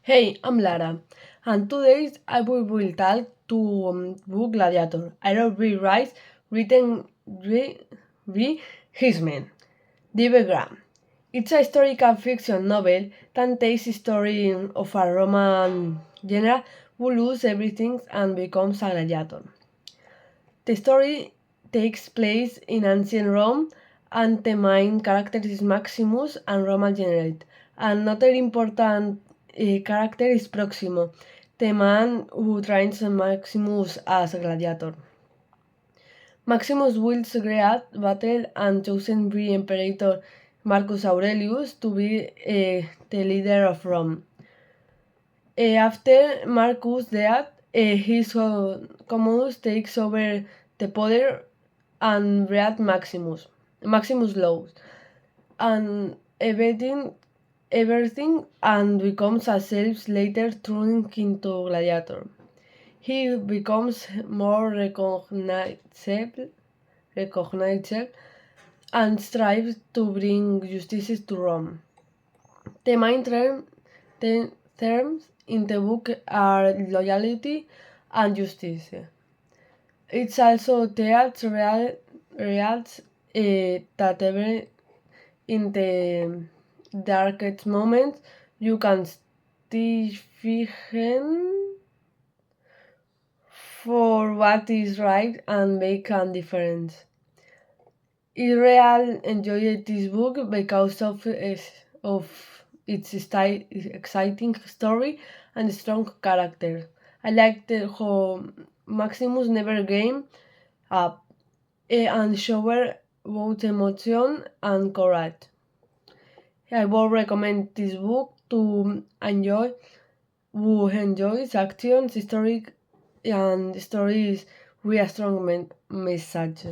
Hey, I'm Lara, and today I will talk to book Gladiator. I wrote rewrites written by Hisman. David Graham. It's a historical fiction novel that takes the story of a Roman general who loses everything and becomes a gladiator. The story takes place in ancient Rome, and the main character is Maximus and Roman generate. Another important character is Proximo, the man who trains Maximus as a gladiator. Maximus wins a great battle and chosen by Emperor Marcus Aurelius to be the leader of Rome. After Marcus' death, his Commodus takes over the power and Brad Maximus loves, and everything and becomes a self later turning into gladiator. He becomes more recognizable and strives to bring justice to Rome. The main terms in the book are loyalty and justice. It's also tells reals that even in the darkest moments you can still fight for what is right and make a difference. Israel enjoyed this book because of its exciting story and strong character. I liked how Maximus never gave up and showed both emotion and courage. I would recommend this book to enjoy who enjoys action, historic and stories with a strong message.